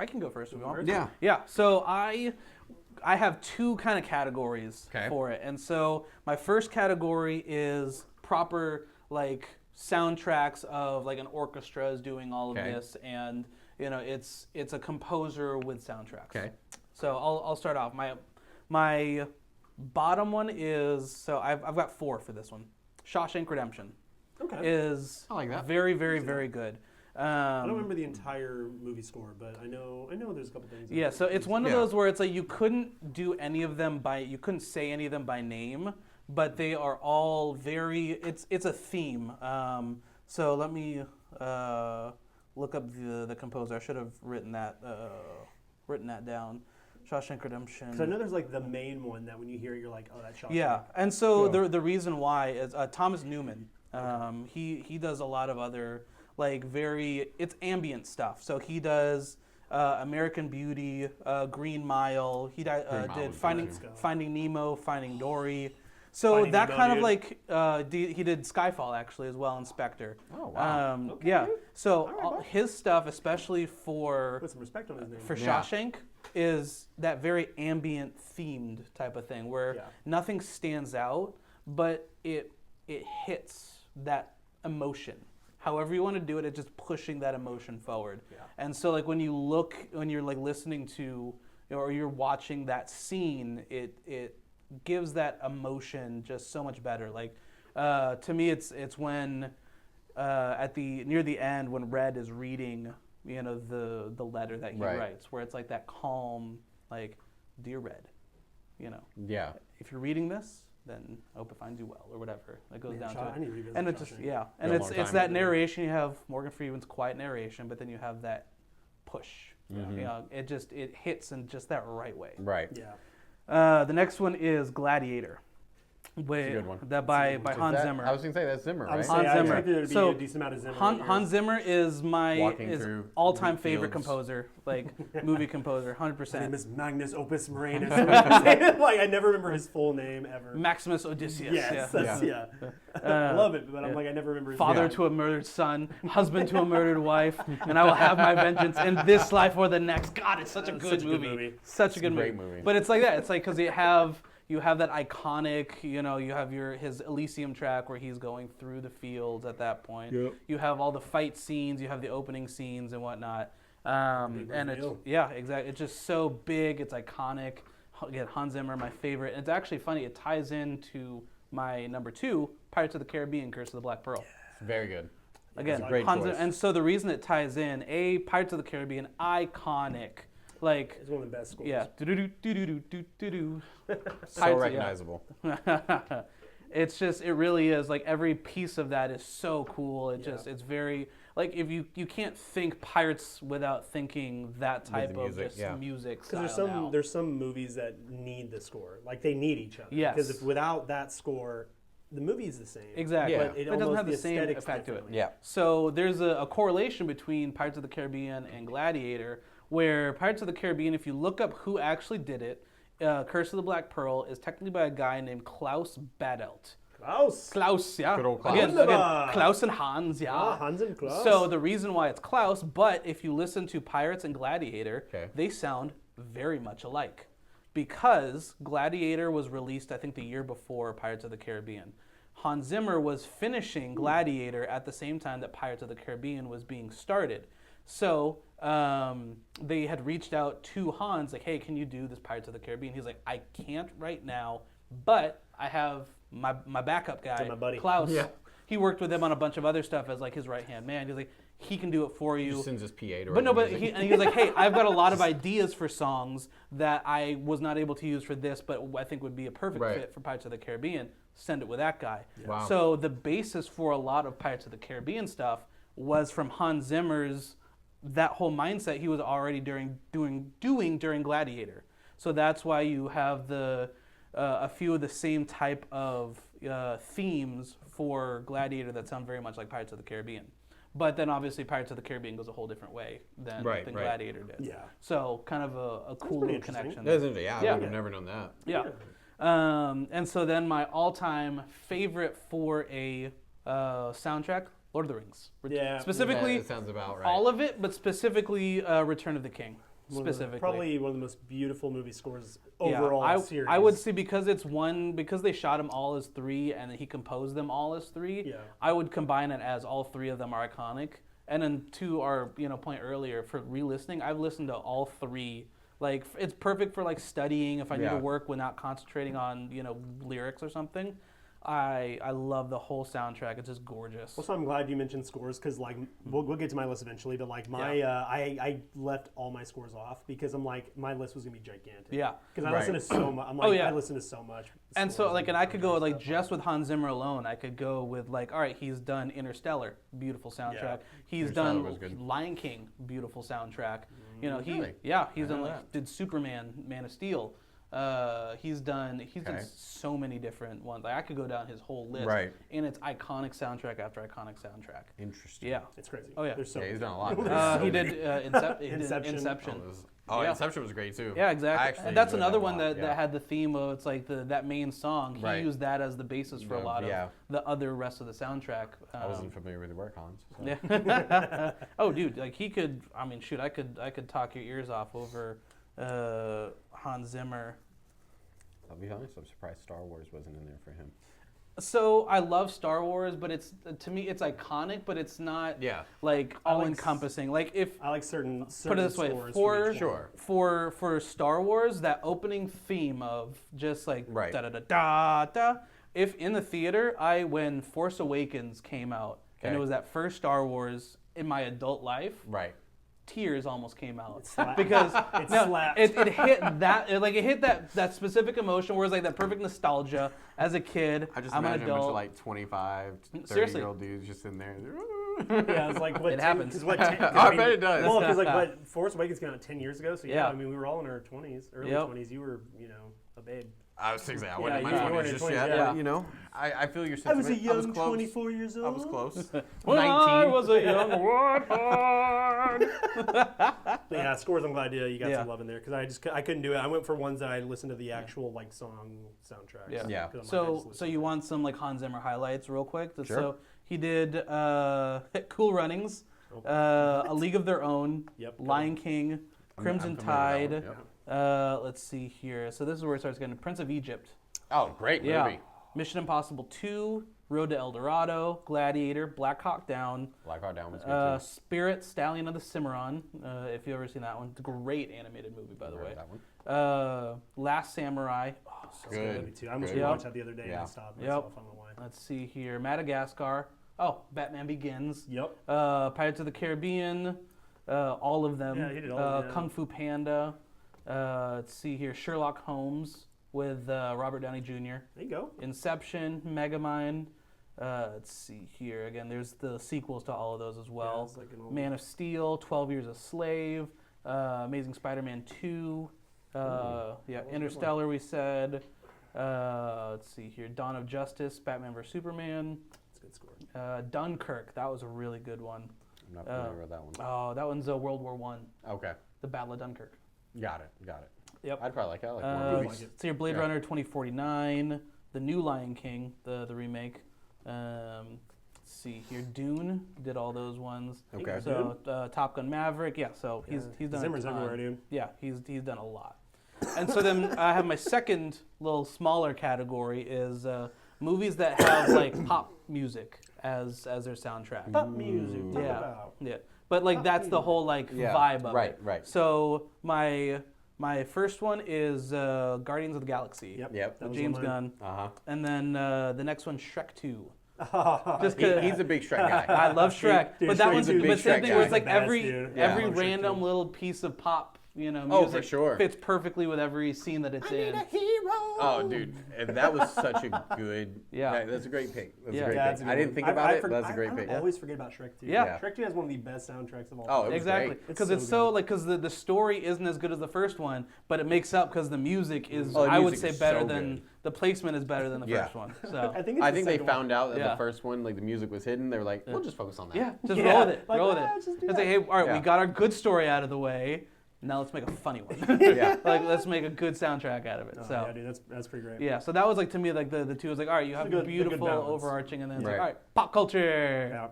I can go first if you want. Yeah. Yeah. So I have two kind of categories for it, and so my first category is proper like soundtracks of like an orchestra is doing all of this, and it's a composer with soundtracks. Okay. So I'll start off. My bottom one is, so I've got four for this one. Shawshank Redemption is I like that. very, very, very good. I don't remember the entire movie score, but I know there's a couple things. Yeah, so it's one of those where it's like you couldn't do any of them you couldn't say any of them by name, but they are all very, it's a theme. So let me look up the composer. I should have written that down. Shawshank Redemption. Because I know there's like the main one that when you hear it, you're like, oh, that's Shawshank. Yeah, and so the reason why is Thomas Newman. He does a lot of other like it's ambient stuff. So he does American Beauty, Green Mile. He did Finding Nemo, Finding Dory. So Finding that Nemo, kind of dude. like he did Skyfall actually as well, Inspector. Oh, wow. Yeah. So his stuff, especially Put some respect on his name. for Shawshank, is that very ambient themed type of thing where nothing stands out, but it hits that emotion. However you want to do it, it's just pushing that emotion forward. Yeah. And so like when you're like listening to or you're watching that scene, it gives that emotion just so much better. Like to me, it's when near the end when Red is reading the letter that he writes, where it's like that calm, like, dear Red, Yeah. if you're reading this, then I hope it finds you well, or whatever. That goes down to I need to revisit and it's Shawshank. just and it's that narration. You have Morgan Freeman's quiet narration, but then you have that push. It hits in just that right way. Right. Yeah. The next one is Gladiator. That's a good one. That by Hans Zimmer. I was going to say that's Zimmer, right? Hans I Zimmer. expected there to be So, a decent amount of Zimmer. Hans Zimmer is my through all-time wheat favorite fields. composer, like movie composer, His name 100%. is Magnus Opus Marinus. Like I never remember his full name ever. Maximus Odysseus. Yes, yeah. I love it, but I'm like I never remember his Father name. to a murdered son, husband to a murdered wife, and I will have my vengeance in this life or the next. God, it's such a good movie. Such a good great movie. But it's like that. It's like because you have that iconic, you have his Elysium track where he's going through the fields at that point. Yep. You have all the fight scenes, you have the opening scenes and whatnot. And it's exactly. It's just so big. It's iconic. Again, Hans Zimmer, my favorite. And it's actually funny. It ties into my number 2, Pirates of the Caribbean: Curse of the Black Pearl. It's very good. Again, great Hans choice. Zimmer, and so the reason it ties in, Pirates of the Caribbean, iconic. Like, It's one of the best scores. yeah, do-do-do-do-do-do-do. So recognizable. It's just, it really is. Like, every piece of that is so cool. It's very, like, if you can't think Pirates without thinking that type of music, just music style Because there's some movies that need the score, like they need each other. Yes. Because if without that score, the movie's the same. Exactly. Yeah. But it But it doesn't almost have the same aesthetics effect to it. differently. Yeah. So there's a correlation between Pirates of the Caribbean and Gladiator, where Pirates of the Caribbean, if you look up who actually did it, Curse of the Black Pearl is technically by a guy named Klaus Badelt. Klaus, yeah. Good old Klaus. Again, Wunderbar. Klaus and Hans, yeah. Ah, Hans and Klaus. So the reason why it's Klaus, but if you listen to Pirates and Gladiator, they sound very much alike. Because Gladiator was released, I think, the year before Pirates of the Caribbean. Hans Zimmer was finishing Gladiator at the same time that Pirates of the Caribbean was being started. So they had reached out to Hans, like, hey, can you do this Pirates of the Caribbean? He's like, I can't right now, but I have my backup guy, my buddy. Klaus. Yeah. He worked with him on a bunch of other stuff as like his right-hand man. He's like, he can do it for you. He sends his PA to But no, write but music. he was like, hey, I've got a lot of ideas for songs that I was not able to use for this, but I think would be a perfect fit for Pirates of the Caribbean. Send it with that guy. Wow. So the basis for a lot of Pirates of the Caribbean stuff was from Hans Zimmer's, that whole mindset he was already doing during Gladiator. So that's why you have a few of the same type of themes for Gladiator that sound very much like Pirates of the Caribbean. But then obviously Pirates of the Caribbean goes a whole different way than Gladiator did. Yeah. So kind of a cool little connection. I would have never known that. Yeah. And so then my all-time favorite for a soundtrack, Lord of the Rings. Yeah. Specifically, That sounds about right. all of it, but specifically Return of the King. specifically. Probably one of the most beautiful movie scores Yeah, overall series. I would say because they shot them all as 3 and he composed them all as 3. Yeah. I would combine it as all 3 of them are iconic. And then to our point earlier for re-listening, I've listened to all 3. Like it's perfect for like studying if I need to work without concentrating on lyrics or something. I love the whole soundtrack. It's just gorgeous. Also, I'm glad you mentioned scores because, like, we'll get to my list eventually. But like I left all my scores off because I'm like my list was gonna be gigantic. Yeah, because I listen to so much. I'm like I listen to so much. And so like, and I could go like stuff. just with Hans Zimmer alone. I could go with like, all right, he's done Interstellar, beautiful soundtrack. Yeah. He's Interstellar done was good. Lion King, beautiful soundtrack. Really? He's done know like did Superman, Man of Steel. He's done so many different ones. Like I could go down his whole list. Right. And it's iconic soundtrack after iconic soundtrack. Interesting. Yeah. It's crazy. Oh yeah. There's so Yeah, he's many. done a lot. He did Inception. Inception. Oh, Inception was great too. Yeah, exactly. I actually And that's enjoyed another that a one lot, that had the theme of it's like that main song. He Right. used that as the basis for a lot of the other rest of the soundtrack. I wasn't familiar with the work, Hans. So. Yeah. Oh, dude, like he could. I mean, shoot, I could talk your ears off over Hans Zimmer. I'll be honest, I'm surprised Star Wars wasn't in there for him. So I love Star Wars, but it's to me it's iconic, but it's not like all encompassing. Like if I like certain put it this way, scores for Star Wars, that opening theme of just like da da da da da. If in the theater, when Force Awakens came out and it was that first Star Wars in my adult life, right. tears almost came out because it hit that specific emotion where it's like that perfect nostalgia as a kid. I just I'm an imagine a bunch adult. of like 25, 30-year-old dudes just in there. Yeah, it's like what it happens. I bet it does. Well, because like what Force Awakens came out 10 years ago, so I mean we were all in our 20s, early Yep. 20s. You were a babe. I was thinking I wasn't in you my weren't 20s in just 20s, yet. yeah. You know, I feel your I sentiment. was a young close. 24 years old. I was close. When 19. I was a young warthog. But yeah, scores. I'm glad you got Yeah. some love in there because I couldn't do it. I went for ones that I listened to the actual like song soundtracks. Yeah. 'Cause I'm like, I just So listen. you want some like Hans Zimmer highlights real quick? Sure. So he did Cool Runnings, A League of Their Own, Yep. Lion King, Crimson I'm familiar with Tide. that one, yep. Let's see here. So this is where it starts getting Prince of Egypt. Oh, great movie. Yeah. Mission Impossible 2, Road to El Dorado, Gladiator, Black Hawk Down, Black Hawk Down was good too. Spirit, Stallion of the Cimarron, if you've ever seen that one. It's a great animated movie, by the way. That one. Last Samurai. Oh, so Good. Me too. I almost Good. rewatched that the other day and I Yeah. stopped Yep. myself. I don't know why. Let's see here. Madagascar. Oh, Batman Begins. Yep. Pirates of the Caribbean. All of them. Yeah, he did all of them, yeah. Kung Fu Panda. Let's see here. Sherlock Holmes with Robert Downey Jr. There you go. Inception, Megamind. Let's see here. Again, there's the sequels to all of those as well. it's like an old- Man of Steel, 12 Years a Slave, Amazing Spider-Man 2. Interstellar, we said. Let's see here. Dawn of Justice, Batman vs. Superman. It's a good score. Dunkirk, that was a really good one. I'm not familiar with that one. Oh, that one's World War One, Okay. the Battle of Dunkirk. Got it. Yep. I'd probably like that. I like more movies. So your Blade Yeah. Runner 2049, the new Lion King, the remake. Let's see here, Dune did all those ones. Okay. So Top Gun Maverick, yeah. So he's done Zimmer's a ton. everywhere, dude. Yeah, he's done a lot. And so then I have my second little smaller category is movies that have like pop music as their soundtrack. Pop music. Talk Yeah. about. Yeah, but like that's the whole like vibe of it. Right. So my first one is Guardians of the Galaxy. Yep. Yep. That was James one of Gunn, and then the next one Shrek 2. mine. Just 'cause He's a big Shrek guy. I love Shrek, Dude, but that Shrek's one's a big but same Shrek thing where it's guy. like He's the best, every dude. Yeah, I every love Shrek random too. little piece of pop, music Oh, for sure. fits perfectly with every scene that it's in. Oh, dude, and that was such a good. Yeah. That's a great pick. That's Yeah. a great Yeah, pick. that's a good I didn't one. think about it, but that's a I great pick. always forget about Shrek 2. Yeah. Shrek 2 has one of the best soundtracks of all Oh, time. it was Exactly, great. because It's it's so so good. like because the story isn't as good as the first one, but it makes up because the music is Oh, the I would music say is better so than good. the placement is better than the Yeah. first one. So I think, it's I the think they second one. found out that Yeah. the first one, like the music was hidden. They were like, we'll just focus on that. yeah, just Yeah, roll with it. like, roll with ah, it. just do It's that. like, hey, all right, we Yeah. got our good story out of the way. Now let's make a funny one. Yeah. Like let's make a good soundtrack out of it. Oh, So yeah, dude, that's pretty great. yeah, so that was like to me like the two was like all right, you have a good beautiful balance. overarching, and then it's like Right. all right, pop culture. Yeah.